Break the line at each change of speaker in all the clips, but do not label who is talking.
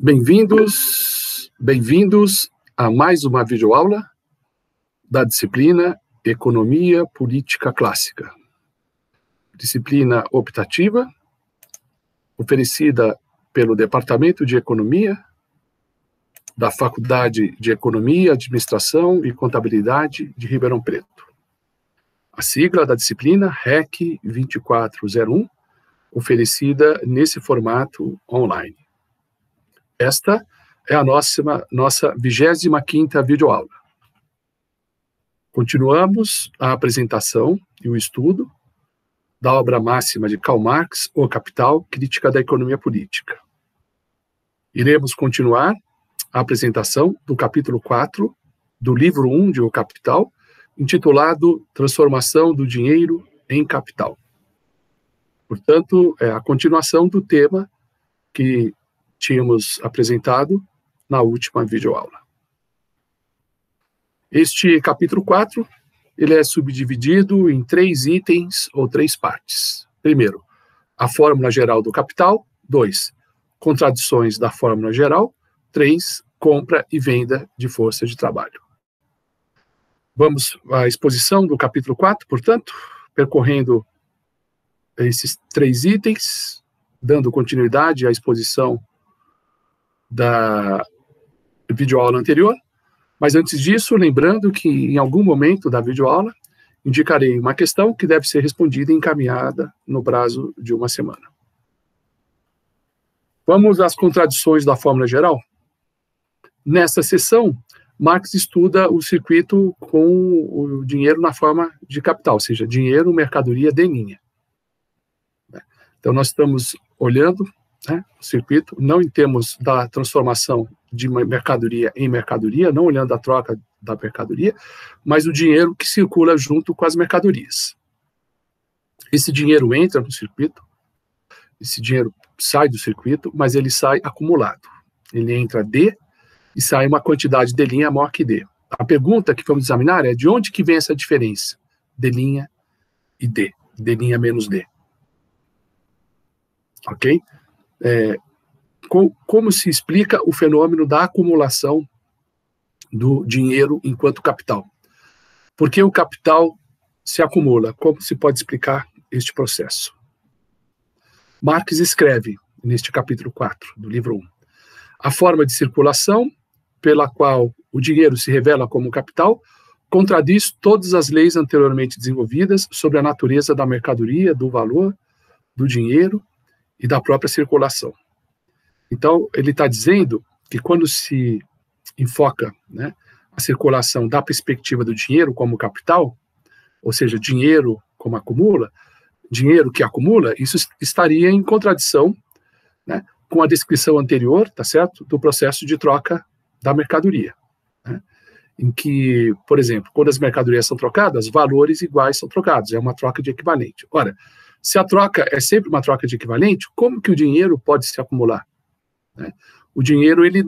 Bem-vindos a mais uma videoaula da disciplina Economia Política Clássica. Disciplina optativa, oferecida pelo Departamento de Economia da Faculdade de Economia, Administração e Contabilidade de Ribeirão Preto. A sigla da disciplina REC 2401, oferecida nesse formato online. Esta é a nossa 25ª videoaula. Continuamos a apresentação e o estudo da obra máxima de Karl Marx, O Capital, Crítica da Economia Política. Iremos continuar a apresentação do capítulo 4 do livro 1 de O Capital, intitulado Transformação do Dinheiro em Capital. Portanto, é a continuação do tema que tínhamos apresentado na última videoaula. Este capítulo 4, ele é subdividido em 3 itens ou 3 partes. Primeiro, a fórmula geral do capital. 2, contradições da fórmula geral. 3, compra e venda de força de trabalho. Vamos à exposição do capítulo 4, portanto, percorrendo esses 3 itens, dando continuidade à exposição da videoaula anterior, mas antes disso, lembrando que em algum momento da videoaula, indicarei uma questão que deve ser respondida e encaminhada no prazo de uma semana. Vamos às contradições da fórmula geral? Nessa sessão, Marx estuda o circuito com o dinheiro na forma de capital, ou seja, dinheiro, mercadoria de linha. Então, nós estamos olhando o circuito, não em termos da transformação de mercadoria em mercadoria, não olhando a troca da mercadoria, mas o dinheiro que circula junto com as mercadorias. Esse dinheiro entra no circuito, esse dinheiro sai do circuito, mas ele sai acumulado. Ele entra D e sai uma quantidade de linha maior que D. A pergunta que vamos examinar é de onde que vem essa diferença? D' e D. D' menos D. Ok? Como se explica o fenômeno da acumulação do dinheiro enquanto capital? Por que o capital se acumula? Como se pode explicar este processo? Marx escreve, neste capítulo 4 do livro 1, a forma de circulação pela qual o dinheiro se revela como capital contradiz todas as leis anteriormente desenvolvidas sobre a natureza da mercadoria, do valor, do dinheiro e da própria circulação. Então, ele está dizendo que quando se enfoca a circulação da perspectiva do dinheiro como capital, ou seja, dinheiro como acumula, dinheiro que acumula, isso estaria em contradição com a descrição anterior, tá certo, do processo de troca da mercadoria, em que, por exemplo, quando as mercadorias são trocadas, valores iguais são trocados, é uma troca de equivalente. Ora, se a troca é sempre uma troca de equivalente, como que o dinheiro pode se acumular? O dinheiro, ele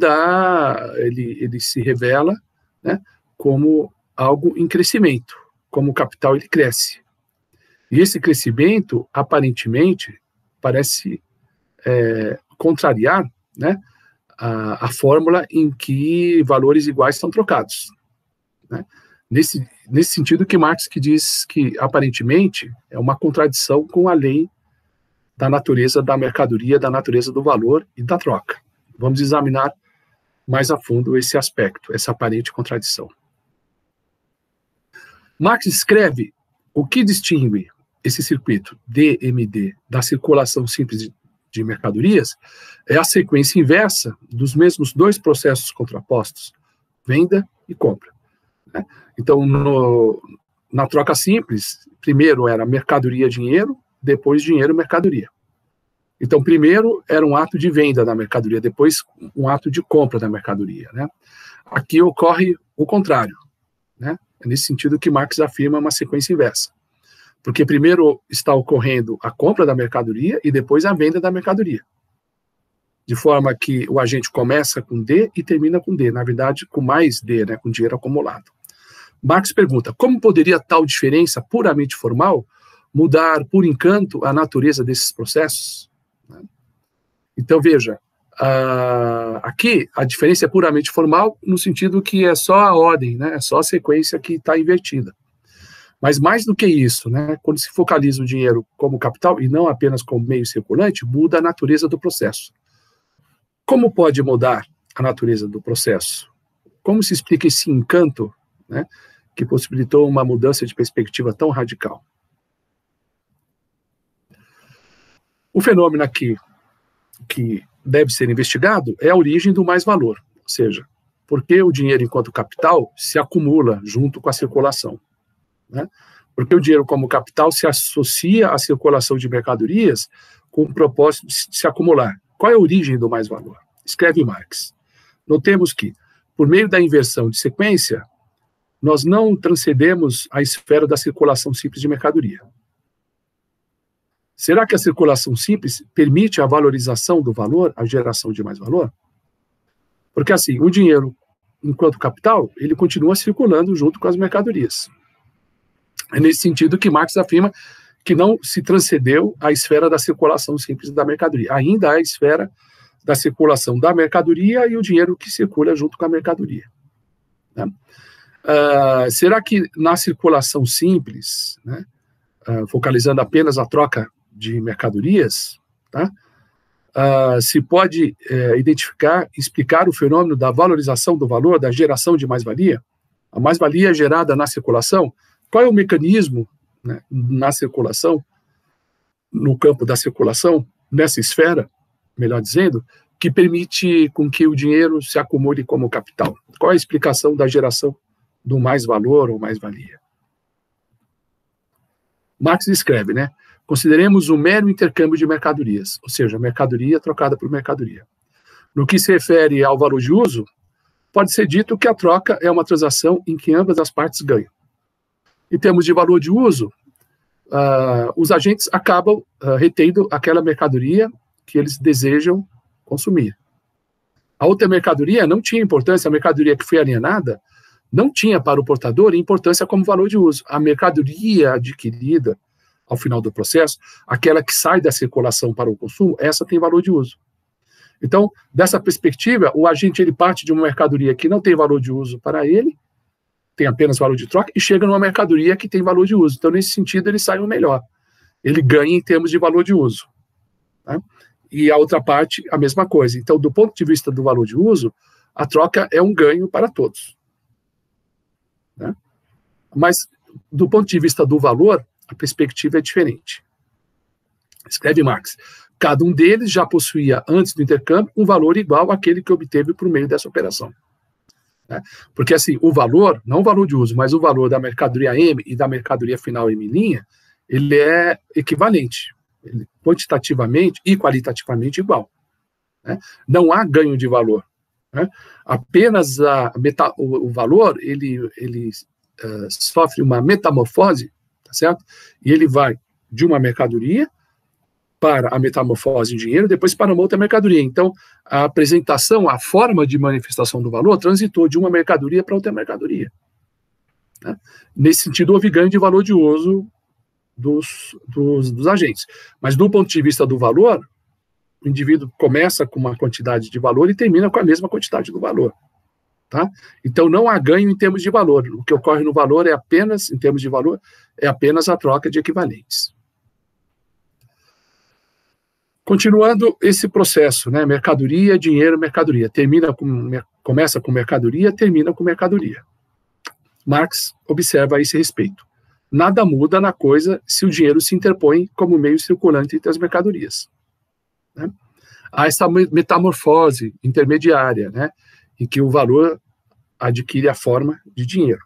se revela como algo em crescimento, como o capital, ele cresce. E esse crescimento, aparentemente, parece contrariar a fórmula em que valores iguais são trocados. Nesse sentido que Marx que diz que, aparentemente, é uma contradição com a lei da natureza da mercadoria, da natureza do valor e da troca. Vamos examinar mais a fundo esse aspecto, essa aparente contradição. Marx escreve o que distingue esse circuito DMD da circulação simples de mercadorias é a sequência inversa dos mesmos 2 processos contrapostos, venda e compra. Então, na troca simples, primeiro era mercadoria-dinheiro, depois dinheiro-mercadoria. Então, primeiro era um ato de venda da mercadoria, depois um ato de compra da mercadoria. Aqui ocorre o contrário. É nesse sentido que Marx afirma uma sequência inversa. Porque primeiro está ocorrendo a compra da mercadoria e depois a venda da mercadoria. De forma que o agente começa com D e termina com D, na verdade com mais D, com dinheiro acumulado. Marx pergunta, como poderia tal diferença puramente formal mudar por encanto a natureza desses processos? Então veja, Aqui, a diferença é puramente formal, no sentido que é só a ordem, né? É só a sequência que está invertida. Mas mais do que isso, né? Quando se focaliza o dinheiro como capital, e não apenas como meio circulante, muda a natureza do processo. Como pode mudar a natureza do processo? Como se explica esse encanto, né, que possibilitou uma mudança de perspectiva tão radical? O fenômeno aqui que deve ser investigado é a origem do mais-valor, ou seja, por que o dinheiro enquanto capital se acumula junto com a circulação, né? Porque o dinheiro como capital se associa à circulação de mercadorias com o propósito de se acumular. Qual é a origem do mais-valor? Escreve Marx. Notemos que, por meio da inversão de sequência, nós não transcendemos a esfera da circulação simples de mercadoria. Será que a circulação simples permite a valorização do valor, a geração de mais valor? Porque assim, o dinheiro, enquanto capital, ele continua circulando junto com as mercadorias. É nesse sentido que Marx afirma que não se transcendeu a esfera da circulação simples da mercadoria. Ainda há a esfera da circulação da mercadoria e o dinheiro que circula junto com a mercadoria, né? Será que na circulação simples, né, focalizando apenas a troca de mercadorias, tá, se pode identificar, explicar o fenômeno da valorização do valor, da geração de mais-valia? A mais-valia gerada na circulação, qual é o mecanismo, né, na circulação, no campo da circulação, nessa esfera, melhor dizendo, que permite com que o dinheiro se acumule como capital? Qual é a explicação da geração do mais-valor ou mais-valia? Marx escreve, né? Consideremos o mero intercâmbio de mercadorias, ou seja, mercadoria trocada por mercadoria. No que se refere ao valor de uso, pode ser dito que a troca é uma transação em que ambas as partes ganham. Em termos de valor de uso, os agentes acabam retendo aquela mercadoria que eles desejam consumir. A outra mercadoria não tinha importância, a mercadoria que foi alienada não tinha para o portador importância como valor de uso. A mercadoria adquirida ao final do processo, aquela que sai da circulação para o consumo, essa tem valor de uso. Então, dessa perspectiva, o agente ele parte de uma mercadoria que não tem valor de uso para ele, tem apenas valor de troca, e chega numa mercadoria que tem valor de uso. Então, nesse sentido, ele sai o melhor. Ele ganha em termos de valor de uso, tá? E a outra parte, a mesma coisa. Então, do ponto de vista do valor de uso, a troca é um ganho para todos, né? Mas, do ponto de vista do valor, a perspectiva é diferente. Escreve Marx. Cada um deles já possuía, antes do intercâmbio, um valor igual àquele que obteve por meio dessa operação, né? Porque, assim, o valor, não o valor de uso, mas o valor da mercadoria M e da mercadoria final M', ele é equivalente, ele, quantitativamente e qualitativamente igual, né? Não há ganho de valor, né? Apenas o valor, ele sofre uma metamorfose, tá certo? E ele vai de uma mercadoria para a metamorfose em dinheiro, depois para uma outra mercadoria. Então, a apresentação, a forma de manifestação do valor transitou de uma mercadoria para outra mercadoria, né? Nesse sentido, houve ganho de valor de uso dos agentes. Mas, do ponto de vista do valor, o indivíduo começa com uma quantidade de valor e termina com a mesma quantidade do valor, tá? Então, não há ganho em termos de valor. O que ocorre no valor é apenas, em termos de valor, é apenas a troca de equivalentes. Continuando esse processo, né, mercadoria, dinheiro, mercadoria, começa com mercadoria, termina com mercadoria. Marx observa a esse respeito. Nada muda na coisa se o dinheiro se interpõe como meio circulante entre as mercadorias, né? Há essa metamorfose intermediária, né, em que o valor adquire a forma de dinheiro.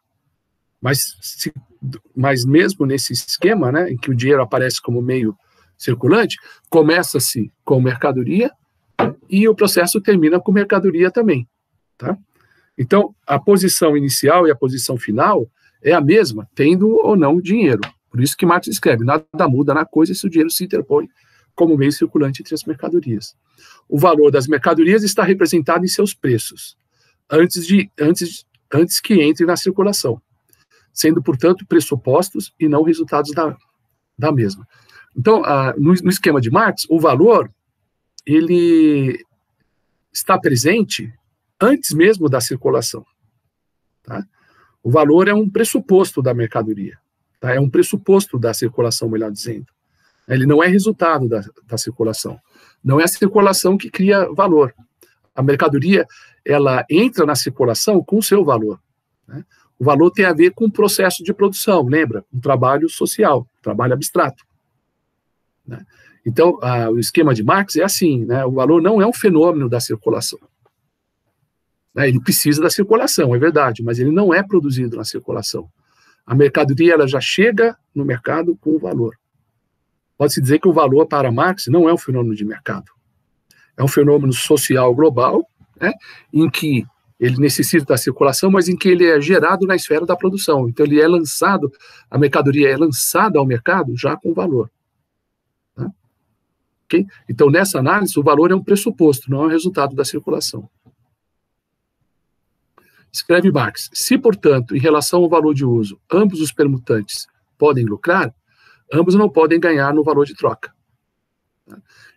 Mas mesmo nesse esquema, né, em que o dinheiro aparece como meio circulante, começa-se com mercadoria e o processo termina com mercadoria também, tá? Então, a posição inicial e a posição final é a mesma, tendo ou não dinheiro. Por isso que Marx escreve, nada muda na coisa se o dinheiro se interpõe como meio circulante entre as mercadorias. O valor das mercadorias está representado em seus preços, antes que entre na circulação, sendo, portanto, pressupostos e não resultados da mesma. Então, no esquema de Marx, o valor, ele está presente antes mesmo da circulação. Tá? O valor é um pressuposto da mercadoria. Tá? É um pressuposto da circulação, melhor dizendo. Ele não é resultado da circulação. Não é a circulação que cria valor. A mercadoria, ela entra na circulação com o seu valor. Né? O valor tem a ver com o processo de produção, lembra? Um trabalho social, um trabalho abstrato. Né? Então, o esquema de Marx é assim, né? O valor não é um fenômeno da circulação. Né? Ele precisa da circulação, é verdade, mas ele não é produzido na circulação. A mercadoria ela já chega no mercado com o valor. Pode-se dizer que o valor para Marx não é um fenômeno de mercado. É um fenômeno social global, né? Em que ele necessita da circulação, mas em que ele é gerado na esfera da produção. Então, ele é lançado, a mercadoria é lançada ao mercado já com valor. Tá? Okay? Então, nessa análise, o valor é um pressuposto, não é um resultado da circulação. Escreve Marx: se, portanto, em relação ao valor de uso, ambos os permutantes podem lucrar, ambos não podem ganhar no valor de troca.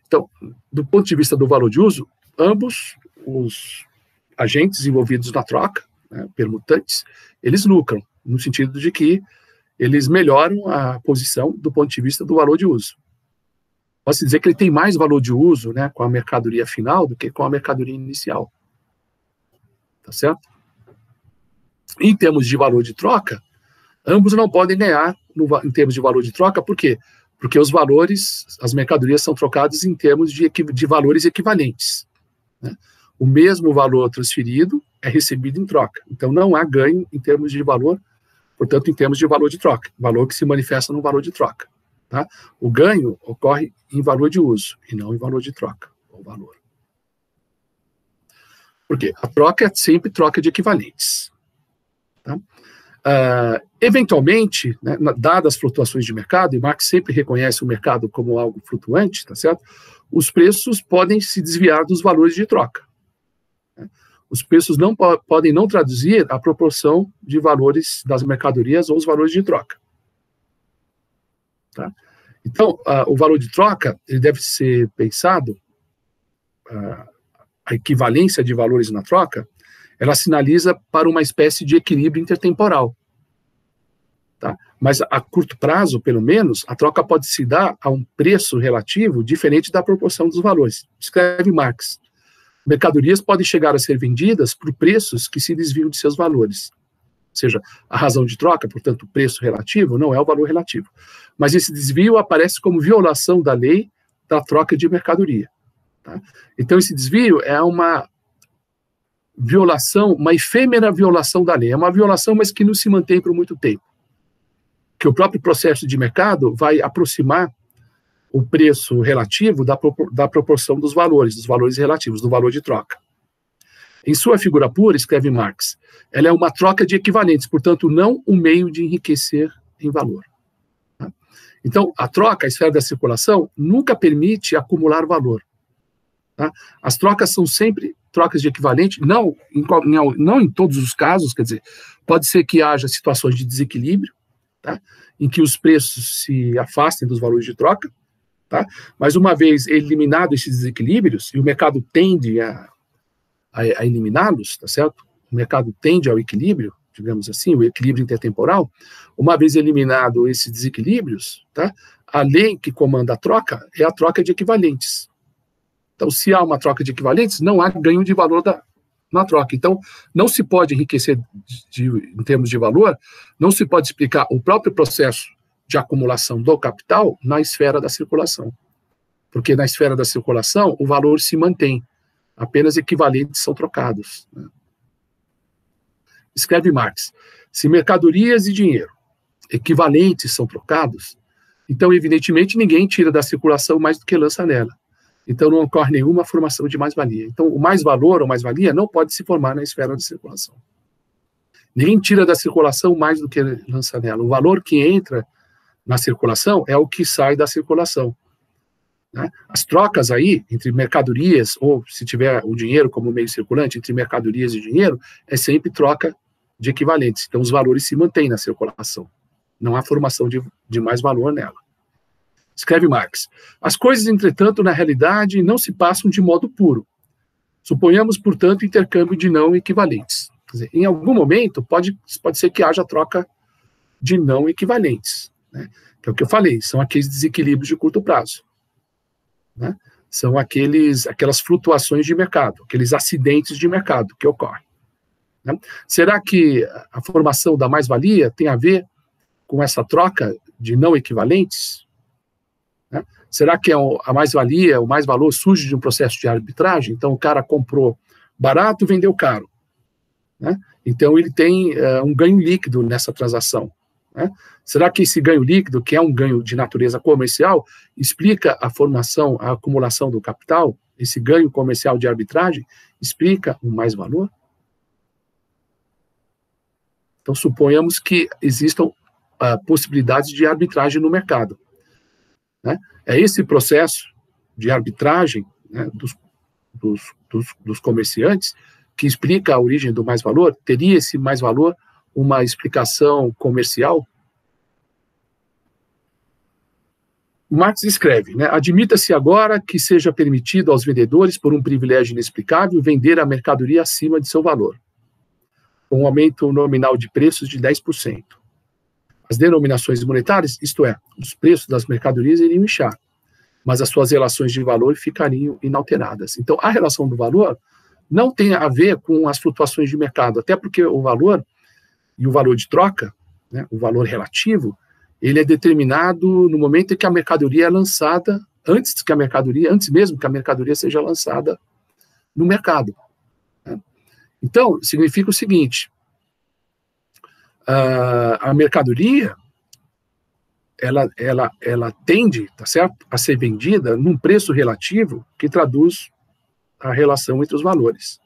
Então, do ponto de vista do valor de uso, ambos os agentes envolvidos na troca, né, permutantes, eles lucram, no sentido de que eles melhoram a posição do ponto de vista do valor de uso. Pode-se dizer que ele tem mais valor de uso, né, com a mercadoria final do que com a mercadoria inicial. Tá certo? Em termos de valor de troca, ambos não podem ganhar em termos de valor de troca, por quê? Porque os valores, as mercadorias são trocadas em termos de valores equivalentes. Né? O mesmo valor transferido é recebido em troca. Então, não há ganho em termos de valor, portanto, em termos de valor de troca, valor que se manifesta no valor de troca. Tá? O ganho ocorre em valor de uso e não em valor de troca, ou valor. Por quê? A troca é sempre troca de equivalentes. Tá? Eventualmente, né, dadas as flutuações de mercado, e Marx sempre reconhece o mercado como algo flutuante, tá certo? Os preços podem se desviar dos valores de troca. Né? Os preços não podem não traduzir a proporção de valores das mercadorias ou os valores de troca. Tá? Então, o valor de troca ele deve ser pensado, a equivalência de valores na troca, ela sinaliza para uma espécie de equilíbrio intertemporal. Tá? Mas a curto prazo, pelo menos, a troca pode se dar a um preço relativo diferente da proporção dos valores. Escreve Marx: mercadorias podem chegar a ser vendidas por preços que se desviam de seus valores. Ou seja, a razão de troca, portanto, o preço relativo, não é o valor relativo. Mas esse desvio aparece como violação da lei da troca de mercadoria. Tá? Então, esse desvio é uma violação, uma efêmera violação da lei. É uma violação, mas que não se mantém por muito tempo. Que o próprio processo de mercado vai aproximar o preço relativo da proporção dos valores relativos, do valor de troca. Em sua figura pura, escreve Marx, ela é uma troca de equivalentes, portanto, não um meio de enriquecer em valor. Tá? Então, a troca, a esfera da circulação, nunca permite acumular valor. Tá? As trocas são sempre trocas de equivalente, não em todos os casos, quer dizer, pode ser que haja situações de desequilíbrio, tá? Em que os preços se afastem dos valores de troca, tá? Mas uma vez eliminado esses desequilíbrios, e o mercado tende a eliminá-los, tá certo? O mercado tende ao equilíbrio, digamos assim, o equilíbrio intertemporal, uma vez eliminado esses desequilíbrios, tá? A lei que comanda a troca é a troca de equivalentes. Então, se há uma troca de equivalentes, não há ganho de valor na troca. Então, não se pode enriquecer em termos de valor, não se pode explicar o próprio processo de acumulação do capital na esfera da circulação. Porque na esfera da circulação, o valor se mantém, apenas equivalentes são trocados. Né? Escreve Marx: se mercadorias e dinheiro equivalentes são trocados, então, evidentemente, ninguém tira da circulação mais do que lança nela. Então, não ocorre nenhuma formação de mais-valia. Então, o mais-valor ou mais-valia não pode se formar na esfera de circulação. Ninguém tira da circulação mais do que lança nela. O valor que entra na circulação é o que sai da circulação. Né? As trocas aí, entre mercadorias, ou se tiver o dinheiro como meio circulante, entre mercadorias e dinheiro, é sempre troca de equivalentes. Então, os valores se mantêm na circulação. Não há formação de mais-valor nela. Escreve Marx: as coisas, entretanto, na realidade, não se passam de modo puro. Suponhamos, portanto, intercâmbio de não equivalentes. Quer dizer, em algum momento, pode ser que haja troca de não equivalentes, né? Que é o que eu falei, são aqueles desequilíbrios de curto prazo, né? São aquelas flutuações de mercado, aqueles acidentes de mercado que ocorrem, né? Será que a formação da mais-valia tem a ver com essa troca de não equivalentes? Né? Será que a mais-valia, o mais-valor surge de um processo de arbitragem? Então o cara comprou barato, vendeu caro, né? Então ele tem um ganho líquido nessa transação, né? Será que esse ganho líquido, que é um ganho de natureza comercial, explica a formação, a acumulação do capital? Esse ganho comercial de arbitragem explica um mais-valor? Então suponhamos que existam possibilidades de arbitragem no mercado, né? É esse processo de arbitragem, né, dos comerciantes que explica a origem do mais-valor. Teria esse mais-valor uma explicação comercial? Marx escreve, né, admita-se agora que seja permitido aos vendedores, por um privilégio inexplicável, vender a mercadoria acima de seu valor, com um aumento nominal de preços de 10%. As denominações monetárias, isto é, os preços das mercadorias iriam inchar, mas as suas relações de valor ficariam inalteradas. Então, a relação do valor não tem a ver com as flutuações de mercado, até porque o valor e o valor de troca, né, o valor relativo, ele é determinado no momento em que a mercadoria é lançada, antes mesmo que a mercadoria seja lançada no mercado, né? Então, significa o seguinte: a mercadoria, ela tende, tá certo, a ser vendida num preço relativo que traduz a relação entre os valores,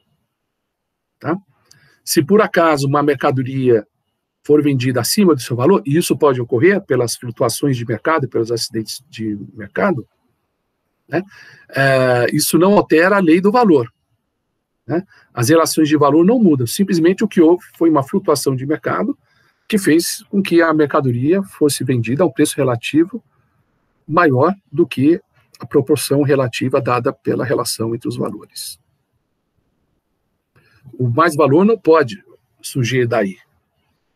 tá? Se por acaso uma mercadoria for vendida acima do seu valor, e isso pode ocorrer pelas flutuações de mercado, pelos acidentes de mercado, né, isso não altera a lei do valor, né? As relações de valor não mudam, simplesmente o que houve foi uma flutuação de mercado que fez com que a mercadoria fosse vendida a um preço relativo maior do que a proporção relativa dada pela relação entre os valores. O mais-valor não pode surgir daí.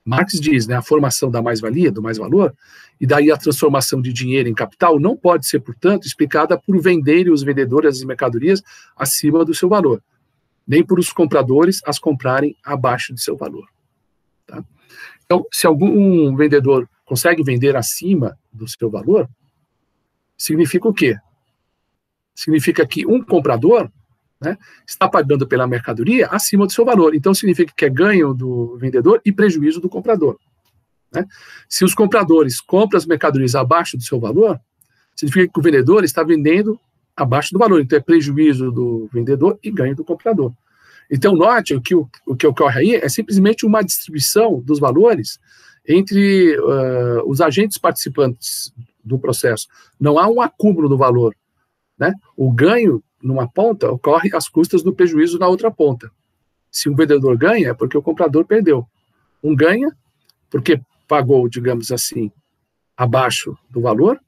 Marx diz, né, a formação da mais-valia, do mais-valor, e daí a transformação de dinheiro em capital não pode ser, portanto, explicada por venderem os vendedores as mercadorias acima do seu valor, nem por os compradores as comprarem abaixo de seu valor, tá? Então, se algum vendedor consegue vender acima do seu valor, significa o quê? Significa que um comprador, né, está pagando pela mercadoria acima do seu valor. Então, significa que é ganho do vendedor e prejuízo do comprador, né? Se os compradores compram as mercadorias abaixo do seu valor, significa que o vendedor está vendendo abaixo do valor. Então, é prejuízo do vendedor e ganho do comprador. Então, note que o que ocorre aí é simplesmente uma distribuição dos valores entre os agentes participantes do processo. Não há um acúmulo do valor, né? O ganho numa ponta ocorre às custas do prejuízo na outra ponta. Se um vendedor ganha, é porque o comprador perdeu. Um ganha porque pagou, digamos assim, abaixo do valor.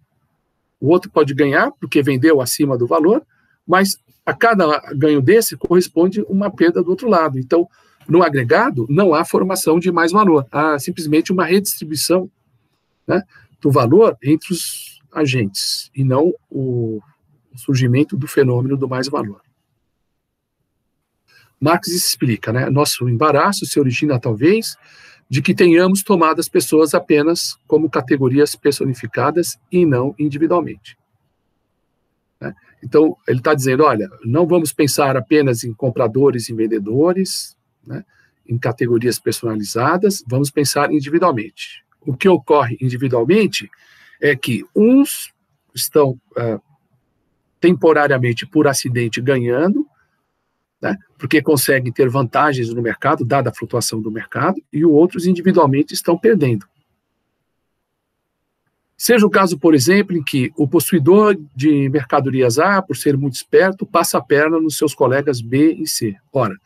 O outro pode ganhar porque vendeu acima do valor, mas a cada ganho desse corresponde uma perda do outro lado. Então, no agregado, não há formação de mais valor. Há simplesmente uma redistribuição, né, do valor entre os agentes, e não o surgimento do fenômeno do mais-valor. Marx explica, né, nosso embaraço se origina, talvez, de que tenhamos tomado as pessoas apenas como categorias personificadas e não individualmente, né? Então, ele está dizendo, olha, não vamos pensar apenas em compradores e vendedores, né, em categorias personalizadas, vamos pensar individualmente. O que ocorre individualmente é que uns estão temporariamente por acidente ganhando, né, porque conseguem ter vantagens no mercado, dada a flutuação do mercado, e outros individualmente estão perdendo. Seja o caso, por exemplo, em que o possuidor de mercadorias A, por ser muito esperto, passa a perna nos seus colegas B e C. Ora,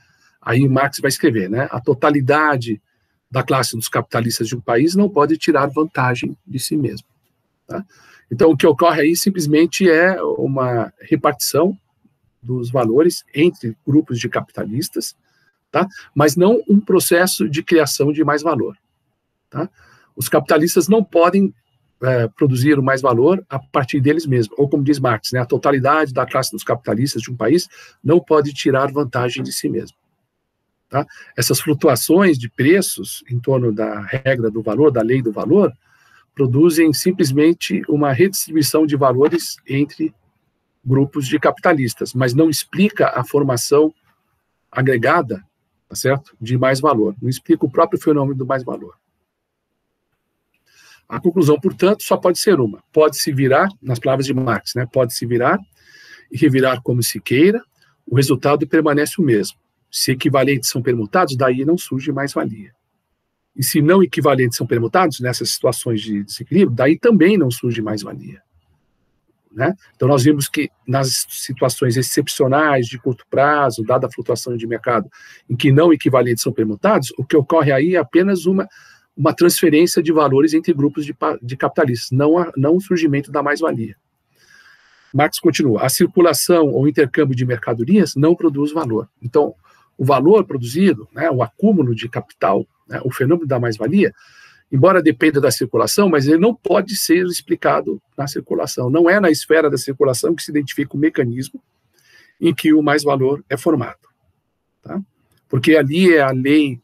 aí Marx vai escrever, né, a totalidade da classe dos capitalistas de um país não pode tirar vantagem de si mesmo, tá? Então, o que ocorre aí simplesmente é uma repartição dos valores entre grupos de capitalistas, tá? Mas não um processo de criação de mais valor. Tá? Os capitalistas não podem produzir o mais valor a partir deles mesmos, ou como diz Marx, né, a totalidade da classe dos capitalistas de um país não pode tirar vantagem de si mesmo. Tá? Essas flutuações de preços em torno da regra do valor, da lei do valor, produzem simplesmente uma redistribuição de valores entre grupos de capitalistas, mas não explica a formação agregada, tá certo? De mais valor, não explica o próprio fenômeno do mais valor. A conclusão, portanto, só pode ser uma. Pode-se virar, nas palavras de Marx, né? Pode-se virar e revirar como se queira, o resultado permanece o mesmo. Se equivalentes são permutados, daí não surge mais-valia. E se não equivalentes são permutados, nessas situações de desequilíbrio, daí também não surge mais-valia. Né? Então, nós vimos que nas situações excepcionais de curto prazo, dada a flutuação de mercado, em que não equivalentes são permutados, o que ocorre aí é apenas uma transferência de valores entre grupos de capitalistas, não o surgimento da mais-valia. Marx continua, a circulação ou intercâmbio de mercadorias não produz valor. Então, o valor produzido, né, o acúmulo de capital, né, o fenômeno da mais-valia, embora dependa da circulação, mas ele não pode ser explicado na circulação. Não é na esfera da circulação que se identifica o mecanismo em que o mais-valor é formado. Tá? Porque ali é a lei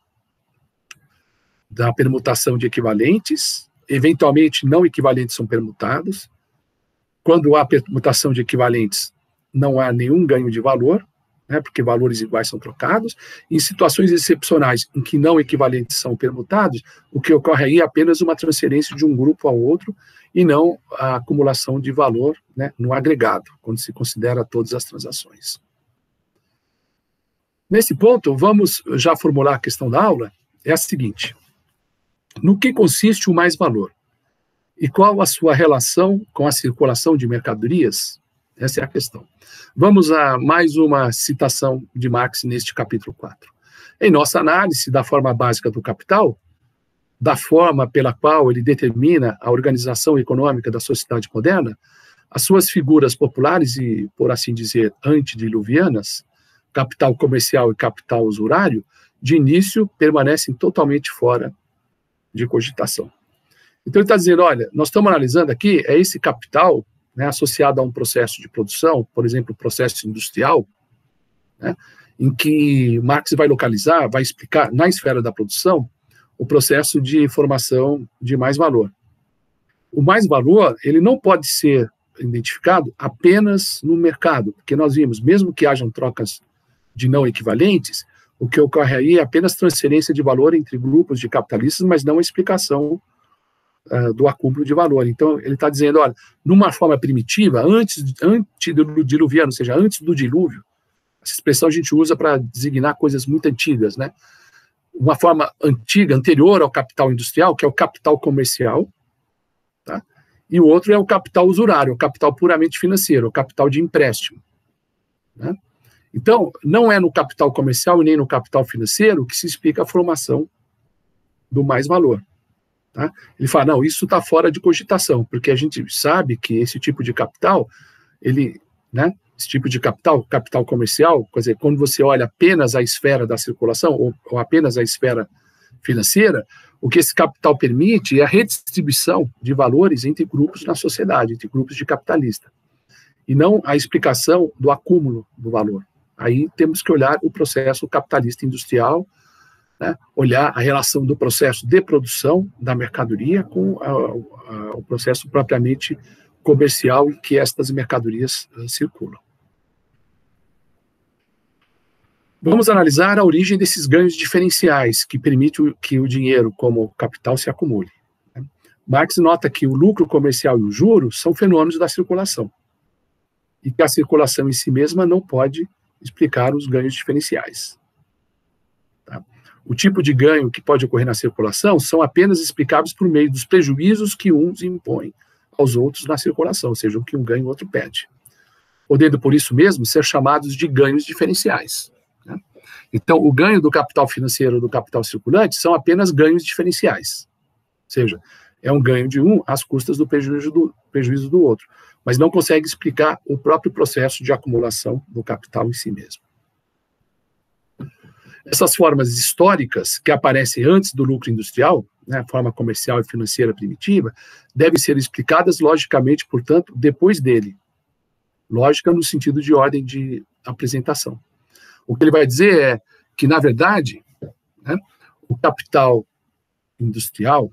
da permutação de equivalentes, eventualmente não equivalentes são permutados. Quando há permutação de equivalentes, não há nenhum ganho de valor, né, porque valores iguais são trocados. Em situações excepcionais em que não equivalentes são permutados, o que ocorre aí é apenas uma transferência de um grupo ao outro e não a acumulação de valor, né, no agregado, quando se considera todas as transações. Nesse ponto, vamos já formular a questão da aula, é a seguinte: no que consiste o mais-valor? E qual a sua relação com a circulação de mercadorias? Essa é a questão. Vamos a mais uma citação de Marx neste capítulo 4. Em nossa análise da forma básica do capital, da forma pela qual ele determina a organização econômica da sociedade moderna, as suas figuras populares e, por assim dizer, antediluvianas, capital comercial e capital usurário, de início permanecem totalmente fora de cogitação. Então ele está dizendo, olha, nós estamos analisando aqui, é esse capital, né, associado a um processo de produção, por exemplo, o processo industrial, né, em que Marx vai localizar, vai explicar, na esfera da produção, o processo de formação de mais-valor. O mais-valor, ele não pode ser identificado apenas no mercado, porque nós vimos, mesmo que hajam trocas de não equivalentes, o que ocorre aí é apenas transferência de valor entre grupos de capitalistas, mas não a explicação do acúmulo de valor. Então, ele está dizendo, olha, numa forma primitiva, antes do diluviano, ou seja, antes do dilúvio, essa expressão a gente usa para designar coisas muito antigas, né? Uma forma antiga, anterior ao capital industrial, que é o capital comercial, tá? E o outro é o capital usurário, o capital puramente financeiro, o capital de empréstimo, né? Então, não é no capital comercial e nem no capital financeiro que se explica a formação do mais-valor. Tá? Ele fala, não, isso está fora de cogitação, porque a gente sabe que esse tipo de capital, esse tipo de capital comercial, quer dizer, quando você olha apenas a esfera da circulação, ou apenas a esfera financeira, o que esse capital permite é a redistribuição de valores entre grupos na sociedade, entre grupos de capitalistas, e não a explicação do acúmulo do valor. Aí temos que olhar o processo capitalista industrial, né, olhar a relação do processo de produção da mercadoria com o processo propriamente comercial em que estas mercadorias circulam. Vamos analisar a origem desses ganhos diferenciais que permitem que o dinheiro como capital se acumule. Marx nota que o lucro comercial e o juro são fenômenos da circulação e que a circulação em si mesma não pode explicar os ganhos diferenciais. Tá? O tipo de ganho que pode ocorrer na circulação são apenas explicáveis por meio dos prejuízos que uns impõem aos outros na circulação, ou seja, o que um ganha e o outro perde, podendo por isso mesmo ser chamados de ganhos diferenciais. Né? Então, o ganho do capital financeiro e do capital circulante são apenas ganhos diferenciais, ou seja, é um ganho de um às custas do prejuízo do outro. mas não consegue explicar o próprio processo de acumulação do capital em si mesmo. Essas formas históricas, que aparecem antes do lucro industrial, né, a forma comercial e financeira primitiva, devem ser explicadas logicamente, portanto, depois dele. Lógica no sentido de ordem de apresentação. O que ele vai dizer é que, na verdade, né, o capital industrial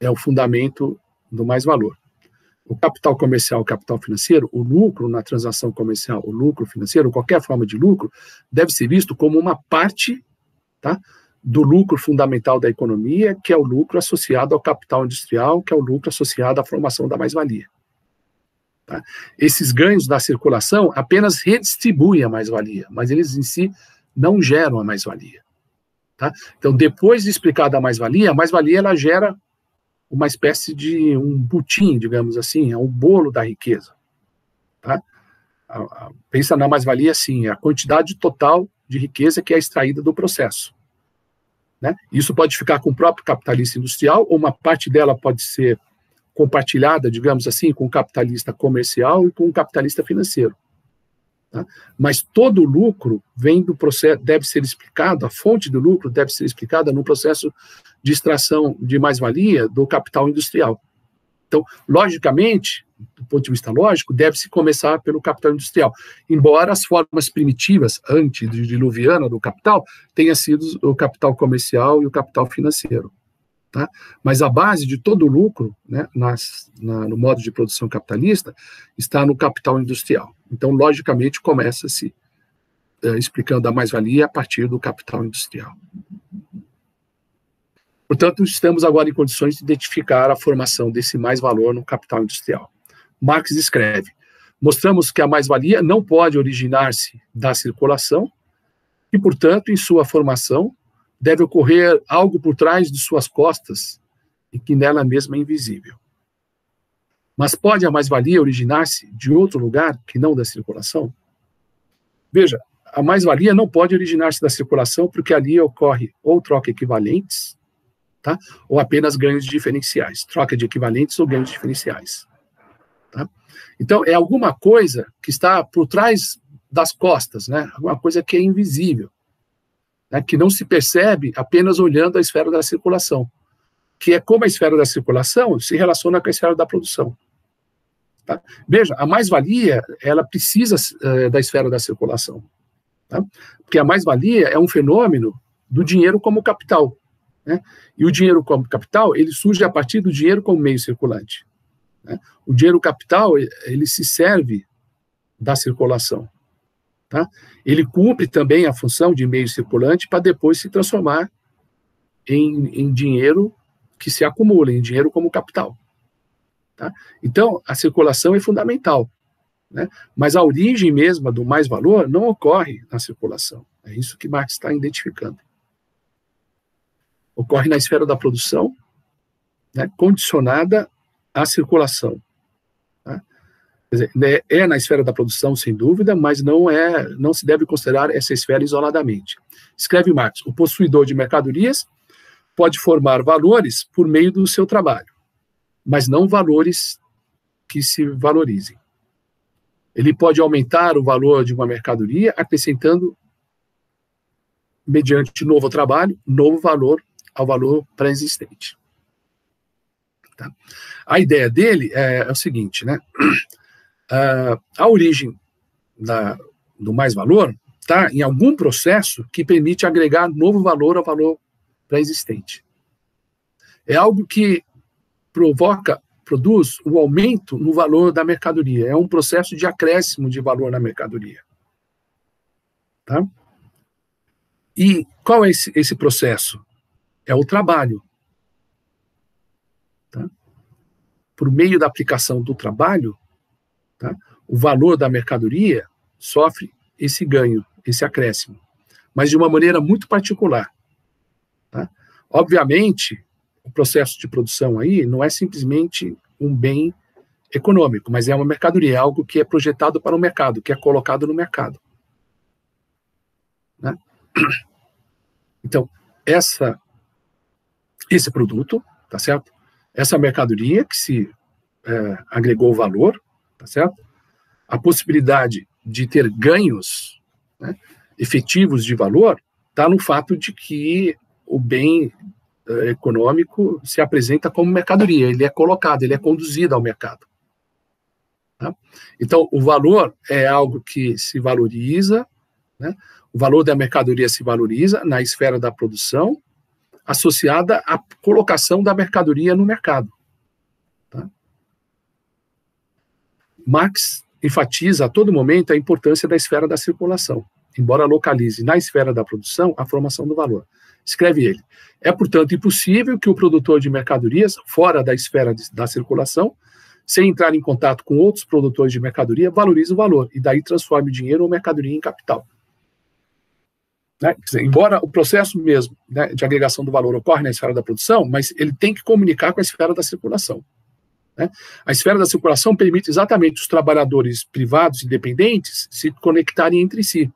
é o fundamento do mais-valor. O capital comercial, o capital financeiro, o lucro na transação comercial, o lucro financeiro, qualquer forma de lucro, deve ser visto como uma parte, tá, do lucro fundamental da economia, que é o lucro associado ao capital industrial, que é o lucro associado à formação da mais-valia. Tá? Esses ganhos da circulação apenas redistribuem a mais-valia, mas eles em si não geram a mais-valia. Tá? Então, depois de explicar a mais-valia ela gera uma espécie de um butim, digamos assim, é um bolo da riqueza. Tá? Pensa na mais-valia assim, é a quantidade total de riqueza que é extraída do processo. Né? Isso pode ficar com o próprio capitalista industrial, ou uma parte dela pode ser compartilhada, digamos assim, com o capitalista comercial e com o capitalista financeiro. Tá? Mas todo o lucro vem do processo, deve ser explicado, a fonte do lucro deve ser explicada no processo de extração de mais-valia do capital industrial. Então, logicamente, do ponto de vista lógico, deve-se começar pelo capital industrial, embora as formas primitivas, antediluviana do capital, tenha sido o capital comercial e o capital financeiro. Tá? Mas a base de todo o lucro, né, no modo de produção capitalista, está no capital industrial. Então, logicamente, começa-se explicando a mais-valia a partir do capital industrial. Portanto, estamos agora em condições de identificar a formação desse mais-valor no capital industrial. Marx escreve: mostramos que a mais-valia não pode originar-se da circulação e, portanto, em sua formação, deve ocorrer algo por trás de suas costas e que nela mesma é invisível. Mas pode a mais-valia originar-se de outro lugar que não da circulação? Veja, a mais-valia não pode originar-se da circulação porque ali ocorre ou troca equivalentes, tá? Ou apenas ganhos diferenciais, troca de equivalentes ou ganhos diferenciais. Tá? Então, é alguma coisa que está por trás das costas, né? Alguma coisa que é invisível, né? Que não se percebe apenas olhando a esfera da circulação, que é como a esfera da circulação se relaciona com a esfera da produção. Tá? Veja, a mais-valia, ela precisa da esfera da circulação. Tá? Porque a mais-valia é um fenômeno do dinheiro como capital. Né? E o dinheiro como capital, ele surge a partir do dinheiro como meio circulante. Né? O dinheiro capital, ele se serve da circulação. Tá? Ele cumpre também a função de meio circulante para depois se transformar em dinheiro que se acumula, em dinheiro como capital. Tá? Então, a circulação é fundamental. Né? Mas a origem mesma do mais-valor não ocorre na circulação. É isso que Marx está identificando. Ocorre na esfera da produção, né, condicionada à circulação. Tá? Quer dizer, é na esfera da produção, sem dúvida, mas não se deve considerar essa esfera isoladamente. Escreve Marx: o possuidor de mercadorias pode formar valores por meio do seu trabalho, mas não valores que se valorizem. Ele pode aumentar o valor de uma mercadoria acrescentando, mediante novo trabalho, novo valor ao valor pré-existente. Tá? A ideia dele é o seguinte, né? A origem do mais-valor está em algum processo que permite agregar novo valor ao valor pré-existente. É algo que produz o aumento no valor da mercadoria. É um processo de acréscimo de valor na mercadoria. Tá? E qual é esse processo? É o trabalho. Tá? Por meio da aplicação do trabalho, tá, o valor da mercadoria sofre esse ganho, esse acréscimo, mas de uma maneira muito particular. Tá? Obviamente, o processo de produção aí não é simplesmente um bem econômico, mas é uma mercadoria, é algo que é projetado para o mercado, que é colocado no mercado. Né? Então, esse produto, tá certo? Essa mercadoria que se agregou valor, tá certo? A possibilidade de ter ganhos, né, efetivos de valor está no fato de que o bem econômico se apresenta como mercadoria, ele é colocado, ele é conduzido ao mercado. Tá? Então, o valor é algo que se valoriza, né? O valor da mercadoria se valoriza na esfera da produção, associada à colocação da mercadoria no mercado. Tá? Marx enfatiza a todo momento a importância da esfera da circulação, embora localize na esfera da produção a formação do valor. Escreve ele: é, portanto, impossível que o produtor de mercadorias, fora da esfera da circulação, sem entrar em contato com outros produtores de mercadoria, valorize o valor e daí transforme o dinheiro ou mercadoria em capital. Né? Embora o processo mesmo, né, de agregação do valor ocorre na esfera da produção, mas ele tem que comunicar com a esfera da circulação. Né? A esfera da circulação permite exatamente os trabalhadores privados independentes se conectarem entre si,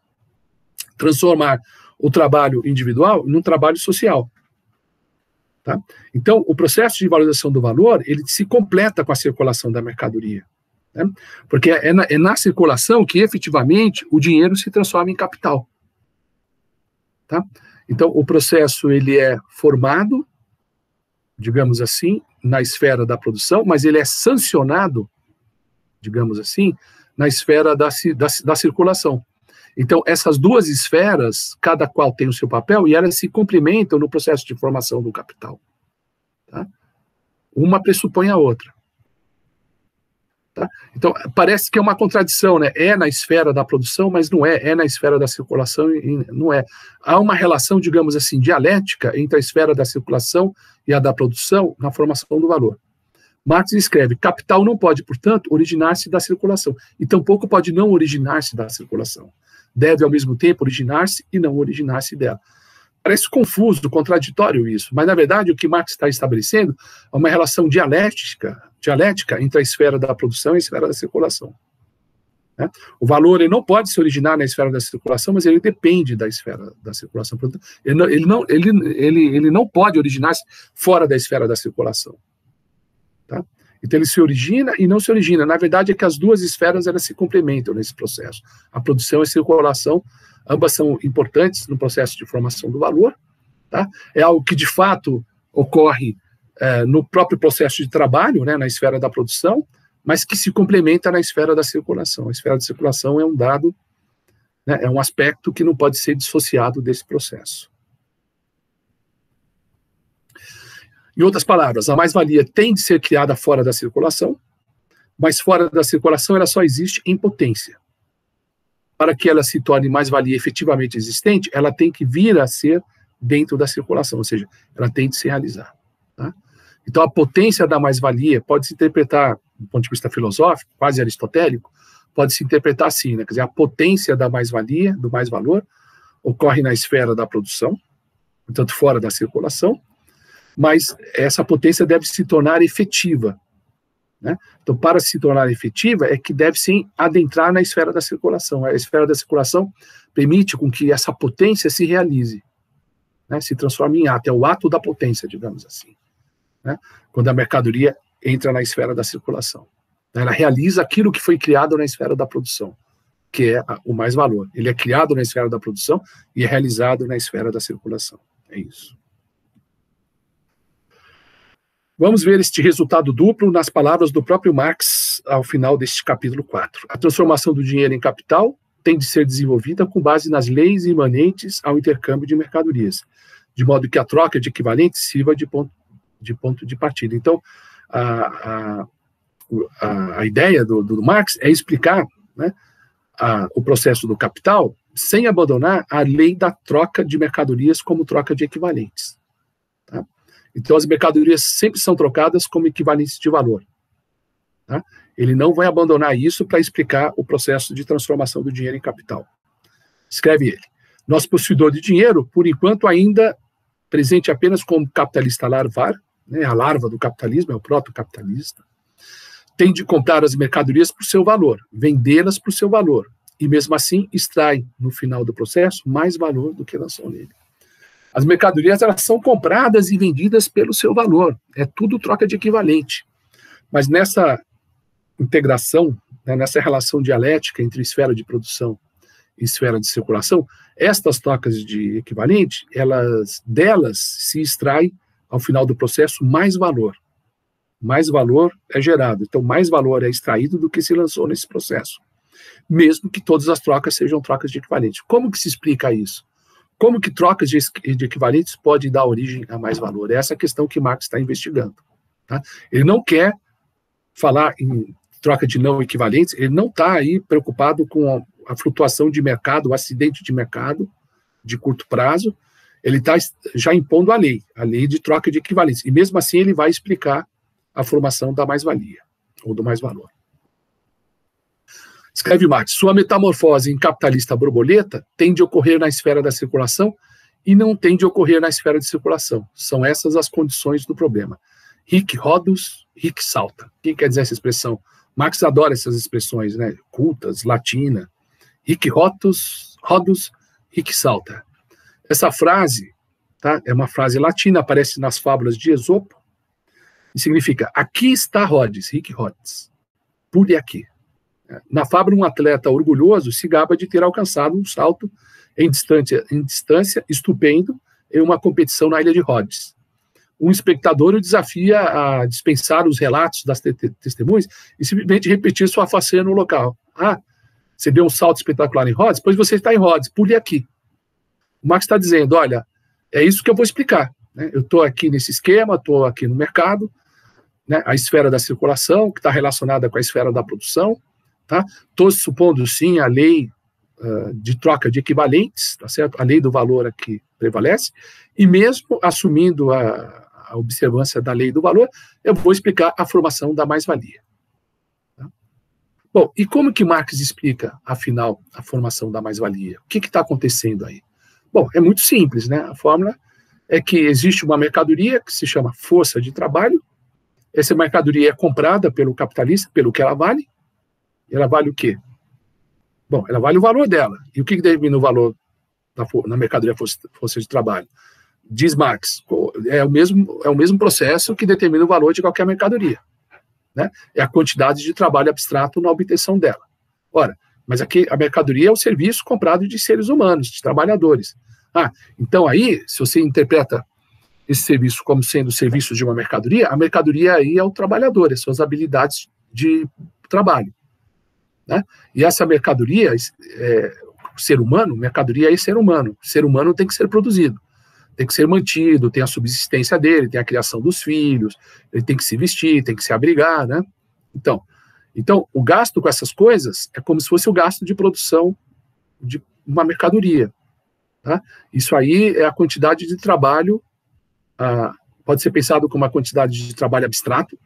transformar o trabalho individual num trabalho social. Tá? Então, o processo de valorização do valor, ele se completa com a circulação da mercadoria. Né? Porque é na circulação que, efetivamente, o dinheiro se transforma em capital. Tá? Então, o processo ele é formado, digamos assim, na esfera da produção, mas ele é sancionado, digamos assim, na esfera da circulação. Então, essas duas esferas, cada qual tem o seu papel, e elas se complementam no processo de formação do capital. Tá? Uma pressupõe a outra. Tá? Então, parece que é uma contradição, né? É na esfera da produção, mas não é. É na esfera da circulação e não é. Há uma relação, digamos assim, dialética entre a esfera da circulação e a da produção na formação do valor. Marx escreve: capital não pode, portanto, originar-se da circulação, e tampouco pode não originar-se da circulação. Deve, ao mesmo tempo, originar-se e não originar-se dela. Parece confuso, contraditório isso, mas, na verdade, o que Marx está estabelecendo é uma relação dialética entre a esfera da produção e a esfera da circulação. Né? O valor ele não pode se originar na esfera da circulação, mas ele depende da esfera da circulação. Ele não pode originar-se fora da esfera da circulação. Tá? Então ele se origina e não se origina. Na verdade é que as duas esferas elas se complementam nesse processo. A produção e a circulação, ambas são importantes no processo de formação do valor. Tá? É algo que de fato ocorre no próprio processo de trabalho, né, na esfera da produção, mas que se complementa na esfera da circulação. A esfera da circulação é um dado, né, é um aspecto que não pode ser dissociado desse processo. Em outras palavras, a mais-valia tem de ser criada fora da circulação, mas fora da circulação ela só existe em potência. Para que ela se torne mais-valia efetivamente existente, ela tem que vir a ser dentro da circulação, ou seja, ela tem de se realizar. Tá? Então, a potência da mais-valia pode se interpretar, do ponto de vista filosófico, quase aristotélico, pode se interpretar assim, né? Quer dizer, a potência da mais-valia, do mais-valor, ocorre na esfera da produção, portanto, fora da circulação, mas essa potência deve se tornar efetiva. Né? Então, para se tornar efetiva, é que deve sim adentrar na esfera da circulação. A esfera da circulação permite com que essa potência se realize, né? Se transforme em ato, é o ato da potência, digamos assim. Né? Quando a mercadoria entra na esfera da circulação. Ela realiza aquilo que foi criado na esfera da produção, que é o mais-valor. Ele é criado na esfera da produção e é realizado na esfera da circulação. É isso. Vamos ver este resultado duplo nas palavras do próprio Marx ao final deste capítulo 4. A transformação do dinheiro em capital tem de ser desenvolvida com base nas leis imanentes ao intercâmbio de mercadorias, de modo que a troca de equivalentes sirva de ponto de partida. Então, a ideia do Marx é explicar, né, o processo do capital sem abandonar a lei da troca de mercadorias como troca de equivalentes. Tá? Então, as mercadorias sempre são trocadas como equivalentes de valor. Tá? Ele não vai abandonar isso para explicar o processo de transformação do dinheiro em capital. Escreve ele: nosso possuidor de dinheiro, por enquanto, ainda presente apenas como capitalista larvar, né, a larva do capitalismo, é o proto-capitalista, tem de comprar as mercadorias por seu valor, vendê-las por seu valor, e mesmo assim extrai, no final do processo, mais valor do que lançou nele. As mercadorias elas são compradas e vendidas pelo seu valor, é tudo troca de equivalente. Mas nessa integração, né, nessa relação dialética entre esfera de produção e esfera de circulação, estas trocas de equivalente, delas se extrai, ao final do processo, mais valor. Mais valor é gerado. Então, mais valor é extraído do que se lançou nesse processo. Mesmo que todas as trocas sejam trocas de equivalente. Como que se explica isso? Como que trocas de equivalentes podem dar origem a mais valor? É essa a questão que Marx está investigando. Tá? Ele não quer falar em troca de não equivalentes, ele não está aí preocupado com a flutuação de mercado, o acidente de mercado de curto prazo, ele está já impondo a lei de troca de equivalentes. E mesmo assim ele vai explicar a formação da mais-valia, ou do mais-valor. Escreve Marx, sua metamorfose em capitalista borboleta tem de ocorrer na esfera da circulação e não tem de ocorrer na esfera de circulação. São essas as condições do problema. Hic Rhodus, hic salta. O que quer dizer essa expressão? Marx adora essas expressões, né, cultas, latina. Hic Rhodus, hic salta. Essa frase, tá, é uma frase latina, aparece nas fábulas de Esopo, e significa, aqui está Rhodes, hic Rhodes, pule aqui. Na fábula, um atleta orgulhoso se gaba de ter alcançado um salto em distância estupendo em uma competição na ilha de Rhodes. Um espectador o desafia a dispensar os relatos das testemunhas e simplesmente repetir sua façanha no local. Ah, você deu um salto espetacular em Rhodes, pois você está em Rhodes, pule aqui. O Marx está dizendo, olha, é isso que eu vou explicar. Né? Eu estou aqui nesse esquema, estou aqui no mercado, né? A esfera da circulação, que está relacionada com a esfera da produção, tá? Estou supondo, sim, a lei de troca de equivalentes, tá certo? A lei do valor aqui prevalece, e mesmo assumindo a observância da lei do valor, eu vou explicar a formação da mais-valia. Tá? Bom, e como que Marx explica, afinal, a formação da mais-valia? O que está acontecendo aí? Bom, é muito simples, né? A fórmula é que existe uma mercadoria que se chama força de trabalho, essa mercadoria é comprada pelo capitalista, pelo que ela vale. Ela vale o quê? Bom, ela vale o valor dela. E o que determina o valor na mercadoria força de trabalho? Diz Marx, é o mesmo processo que determina o valor de qualquer mercadoria. Né? É a quantidade de trabalho abstrato na obtenção dela. Ora, mas aqui a mercadoria é o serviço comprado de seres humanos, de trabalhadores. Ah, então aí, se você interpreta esse serviço como sendo o serviço de uma mercadoria, a mercadoria aí é o trabalhador, as suas habilidades de trabalho. Né? E essa mercadoria, ser humano, mercadoria é ser humano. Ser humano tem que ser produzido, tem que ser mantido, tem a subsistência dele, tem a criação dos filhos, ele tem que se vestir, tem que se abrigar, né? Então, o gasto com essas coisas é como se fosse o gasto de produção de uma mercadoria. Tá? Isso aí é a quantidade de trabalho, pode ser pensado como uma quantidade de trabalho abstrato,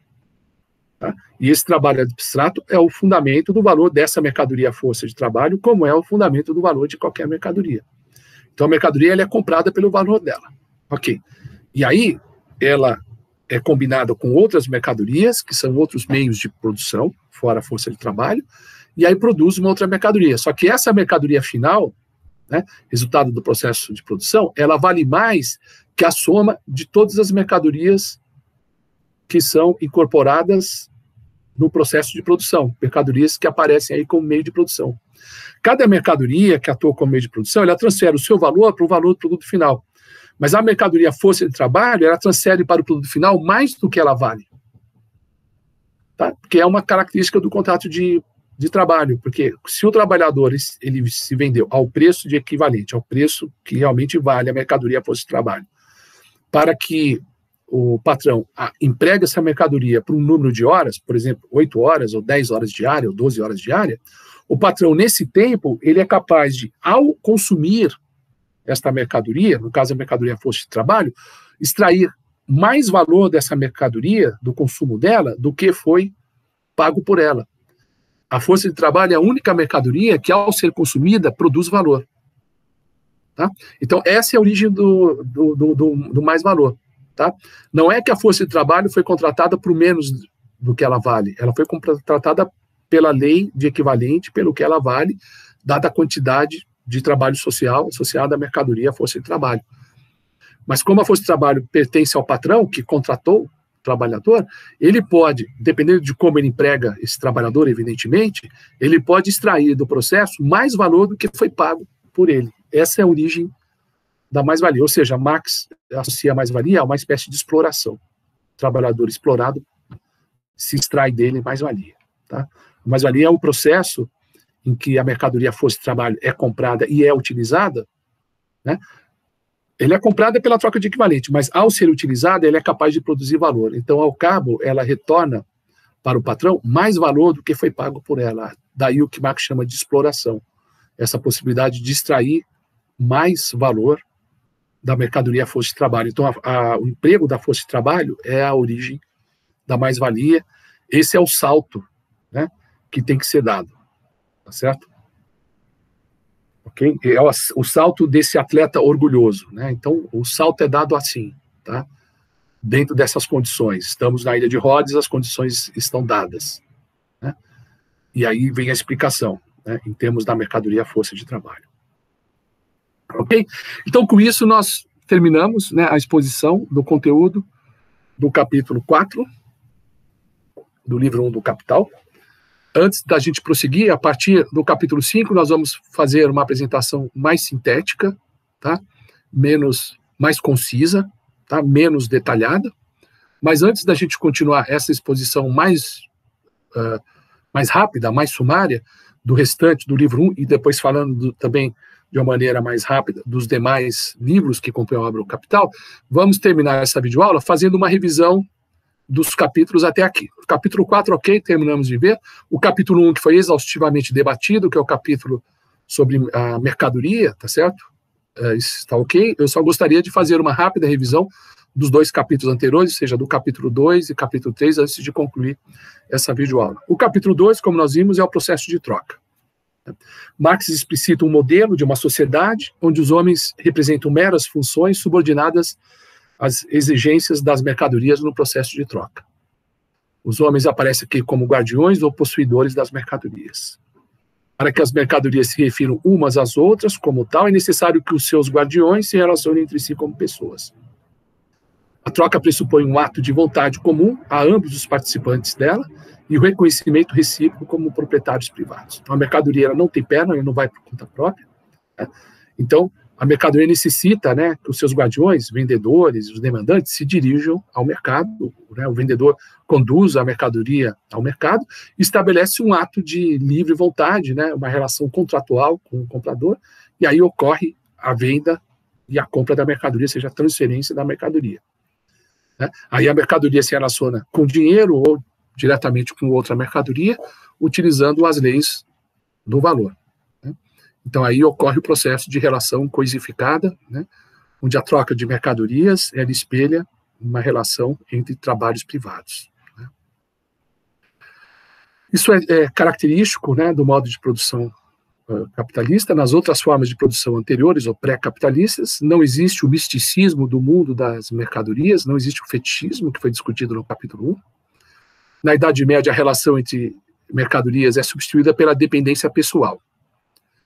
tá? E esse trabalho abstrato é o fundamento do valor dessa mercadoria força de trabalho, como é o fundamento do valor de qualquer mercadoria. Então, a mercadoria ela é comprada pelo valor dela. Ok. E aí, ela é combinada com outras mercadorias, que são outros meios de produção, fora a força de trabalho, e aí produz uma outra mercadoria. Só que essa mercadoria final, né, resultado do processo de produção, ela vale mais que a soma de todas as mercadorias que são incorporadas no processo de produção, mercadorias que aparecem aí como meio de produção. Cada mercadoria que atua como meio de produção, ela transfere o seu valor para o valor do produto final. Mas a mercadoria força de trabalho, ela transfere para o produto final mais do que ela vale. Tá? Porque é uma característica do contrato de trabalho, porque se o trabalhador ele se vendeu ao preço de equivalente, ao preço que realmente vale a mercadoria força de trabalho, para que o patrão emprega essa mercadoria por um número de horas, por exemplo, 8 horas, ou 10 horas diária, ou 12 horas diária, o patrão, nesse tempo, ele é capaz de, ao consumir esta mercadoria, no caso a mercadoria força de trabalho, extrair mais valor dessa mercadoria, do consumo dela, do que foi pago por ela. A força de trabalho é a única mercadoria que, ao ser consumida, produz valor. Tá? Então, essa é a origem do mais-valor. Tá? Não é que a força de trabalho foi contratada por menos do que ela vale, ela foi contratada pela lei de equivalente, pelo que ela vale, dada a quantidade de trabalho social associada à mercadoria, à força de trabalho. Mas como a força de trabalho pertence ao patrão que contratou, trabalhador, ele pode, dependendo de como ele emprega esse trabalhador, evidentemente, ele pode extrair do processo mais valor do que foi pago por ele. Essa é a origem da mais-valia. Ou seja, Marx associa a mais-valia a uma espécie de exploração. O trabalhador explorado se extrai dele mais-valia. Tá? A mais-valia é o processo em que a mercadoria, força de trabalho, é comprada e é utilizada, né? Ele é comprada pela troca de equivalente, mas ao ser utilizada, ele é capaz de produzir valor. Então, ao cabo, ela retorna para o patrão mais valor do que foi pago por ela. Daí o que Marx chama de exploração. Essa possibilidade de extrair mais valor da mercadoria força de trabalho. Então, o emprego da força de trabalho é a origem da mais-valia. Esse é o salto, né, que tem que ser dado. Tá certo? Okay? É o salto desse atleta orgulhoso, né? Então, o salto é dado assim, tá? Dentro dessas condições. Estamos na Ilha de Rhodes, as condições estão dadas, né? E aí vem a explicação, né, em termos da mercadoria força de trabalho. Ok? Então, com isso, nós terminamos, né, a exposição do conteúdo do capítulo 4 do livro 1 do Capital. Antes da gente prosseguir, a partir do capítulo 5, nós vamos fazer uma apresentação mais sintética, tá? Mais concisa, tá? Menos detalhada. Mas antes da gente continuar essa exposição mais rápida, mais sumária, do restante do livro 1, e depois falando também de uma maneira mais rápida dos demais livros que compõem a obra do Capital, vamos terminar essa videoaula fazendo uma revisão dos capítulos até aqui. O capítulo 4, ok, terminamos de ver. O capítulo 1, que foi exaustivamente debatido, que é o capítulo sobre a mercadoria, tá certo? Isso está ok. Eu só gostaria de fazer uma rápida revisão dos dois capítulos anteriores, ou seja, do capítulo 2 e capítulo 3, antes de concluir essa videoaula. O capítulo 2, como nós vimos, é o processo de troca. Marx explicita um modelo de uma sociedade onde os homens representam meras funções subordinadas as exigências das mercadorias no processo de troca. Os homens aparecem aqui como guardiões ou possuidores das mercadorias. Para que as mercadorias se refiram umas às outras como tal, é necessário que os seus guardiões se relacionem entre si como pessoas. A troca pressupõe um ato de vontade comum a ambos os participantes dela e o reconhecimento recíproco como proprietários privados. Então, a mercadoria ela não tem perna, ela não vai por conta própria, né? Então, a mercadoria necessita, né, que os seus guardiões, vendedores, os demandantes, se dirijam ao mercado, né? O vendedor conduz a mercadoria ao mercado e estabelece um ato de livre vontade, né, uma relação contratual com o comprador, e aí ocorre a venda e a compra da mercadoria, seja a transferência da mercadoria. Né? Aí a mercadoria se relaciona com dinheiro ou diretamente com outra mercadoria, utilizando as leis do valor. Então, aí ocorre o processo de relação coisificada, né, onde a troca de mercadorias ela espelha uma relação entre trabalhos privados. Né. Isso é característico, né, do modo de produção capitalista. Nas outras formas de produção anteriores ou pré-capitalistas, não existe o misticismo do mundo das mercadorias, não existe o fetichismo que foi discutido no capítulo 1. Na Idade Média, a relação entre mercadorias é substituída pela dependência pessoal.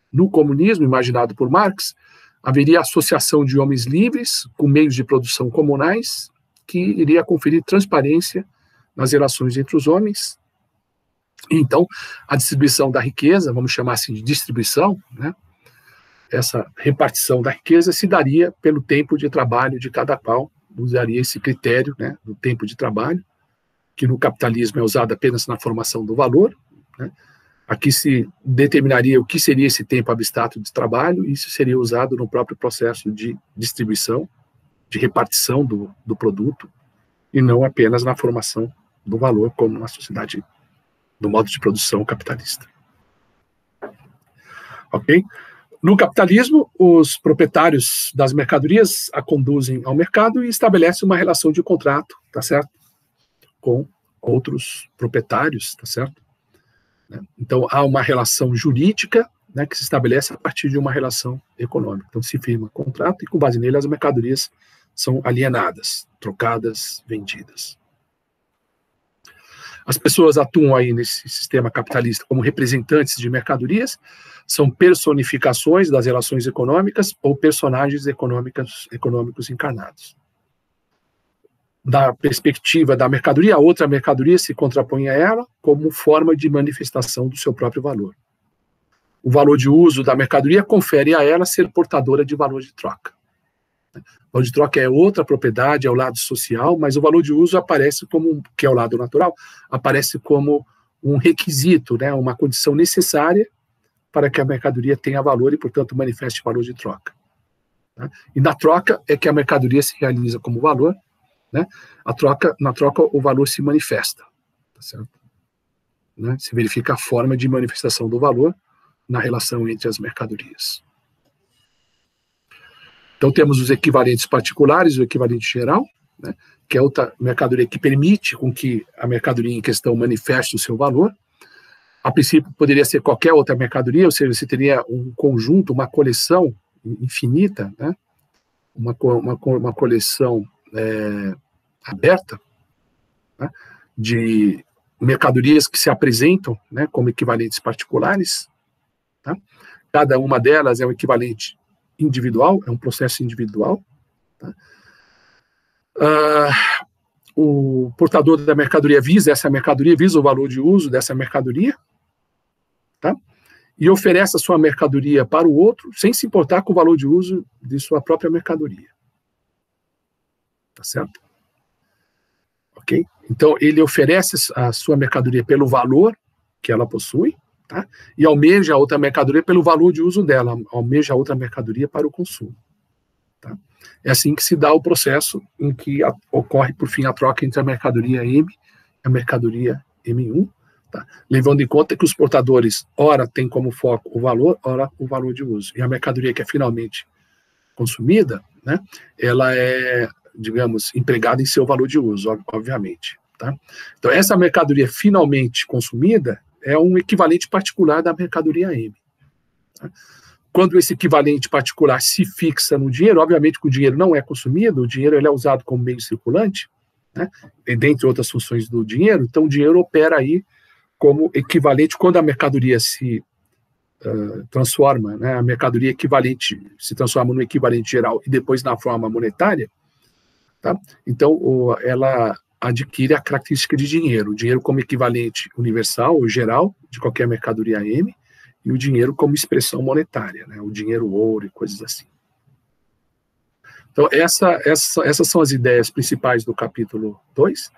No comunismo, imaginado por Marx, haveria associação de homens livres com meios de produção comunais que iria conferir transparência nas relações entre os homens. E, então, a distribuição da riqueza, vamos chamar assim de distribuição, né? Essa repartição da riqueza se daria pelo tempo de trabalho de cada qual, usaria esse critério, né, do tempo de trabalho, que no capitalismo é usado apenas na formação do valor, né? Aqui se determinaria o que seria esse tempo abstrato de trabalho, e isso seria usado no próprio processo de distribuição, de repartição do produto, e não apenas na formação do valor, como na sociedade do modo de produção capitalista. Ok? No capitalismo, os proprietários das mercadorias a conduzem ao mercado e estabelecem uma relação de contrato, tá certo? Com outros proprietários, tá certo? Então, há uma relação jurídica, né, que se estabelece a partir de uma relação econômica. Então, se firma contrato e, com base nele, as mercadorias são alienadas, trocadas, vendidas. As pessoas atuam aí nesse sistema capitalista como representantes de mercadorias, são personificações das relações econômicas ou personagens econômicos encarnados. da perspectiva da mercadoria, a outra mercadoria se contrapõe a ela como forma de manifestação do seu próprio valor. O valor de uso da mercadoria confere a ela ser portadora de valor de troca. O valor de troca é outra propriedade, é o lado social, mas o valor de uso aparece como, que é o lado natural, aparece como um requisito, né, uma condição necessária para que a mercadoria tenha valor e, portanto, manifeste valor de troca. Tá? E na troca é que a mercadoria se realiza como valor, né? Na troca o valor se manifesta, tá certo? Né? Se verifica a forma de manifestação do valor na relação entre as mercadorias. Então temos os equivalentes particulares, o equivalente geral, né? Que é outra mercadoria que permite com que a mercadoria em questão manifeste o seu valor. A princípio poderia ser qualquer outra mercadoria, ou seja, você teria um conjunto, uma coleção infinita, né? Uma coleção aberta, né? De mercadorias que se apresentam, né, como equivalentes particulares. Tá? Cada uma delas é um equivalente individual, é um processo individual. Tá? O portador da mercadoria visa essa mercadoria, visa o valor de uso dessa mercadoria, tá? E oferece a sua mercadoria para o outro, sem se importar com o valor de uso de sua própria mercadoria. Tá certo? Ok? Então, ele oferece a sua mercadoria pelo valor que ela possui, tá? E almeja a outra mercadoria pelo valor de uso dela, almeja a outra mercadoria para o consumo. Tá? É assim que se dá o processo em que ocorre, por fim, a troca entre a mercadoria M e a mercadoria M1, tá? Levando em conta que os portadores, ora, têm como foco o valor, ora, o valor de uso. E a mercadoria que é finalmente consumida, né, ela é, digamos, empregada em seu valor de uso, obviamente. Tá? Então, essa mercadoria finalmente consumida é um equivalente particular da mercadoria M. Tá? Quando esse equivalente particular se fixa no dinheiro, obviamente que o dinheiro não é consumido, o dinheiro ele é usado como meio circulante, né, dentre outras funções do dinheiro, então o dinheiro opera aí como equivalente, quando a mercadoria se transforma, né, a mercadoria equivalente se transforma no equivalente geral e depois na forma monetária, tá? Então ela adquire a característica de dinheiro, o dinheiro como equivalente universal ou geral de qualquer mercadoria M, e o dinheiro como expressão monetária, né, o dinheiro ouro e coisas assim. Então, essas são as ideias principais do capítulo 2.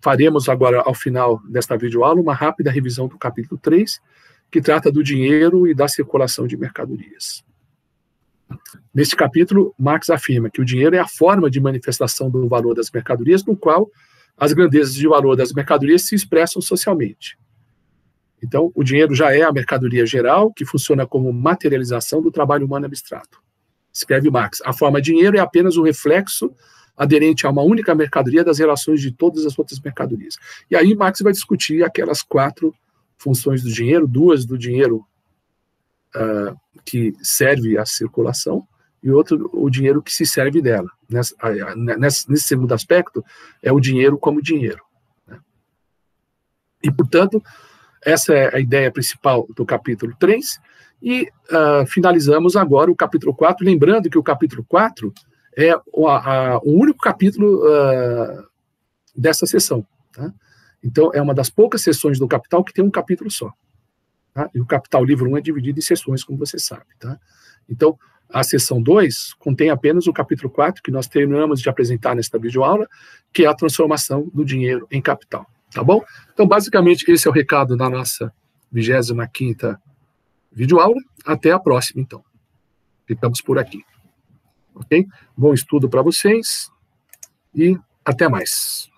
Faremos agora, ao final desta videoaula, uma rápida revisão do capítulo 3, que trata do dinheiro e da circulação de mercadorias. Neste capítulo, Marx afirma que o dinheiro é a forma de manifestação do valor das mercadorias, no qual as grandezas de valor das mercadorias se expressam socialmente. Então, o dinheiro já é a mercadoria geral, que funciona como materialização do trabalho humano abstrato. Escreve Marx, a forma dinheiro é apenas um reflexo aderente a uma única mercadoria das relações de todas as outras mercadorias. E aí Marx vai discutir aquelas 4 funções do dinheiro, 2 do dinheiro que serve à circulação, e outro, o dinheiro que se serve dela. Nesse segundo aspecto, é o dinheiro como dinheiro. Né? E, portanto, essa é a ideia principal do capítulo 3, e finalizamos agora o capítulo 4, lembrando que o capítulo 4 é o único capítulo dessa sessão. Tá? Então, é uma das poucas sessões do Capital que tem um capítulo só. Tá? E o Capital livro 1 é dividido em sessões, como você sabe. Tá? Então, a sessão 2 contém apenas o capítulo 4, que nós terminamos de apresentar nesta videoaula, que é a transformação do dinheiro em capital. Tá bom? Então, basicamente, esse é o recado da nossa 25ª videoaula. Até a próxima, então. Ficamos por aqui. Ok? Bom estudo para vocês e até mais.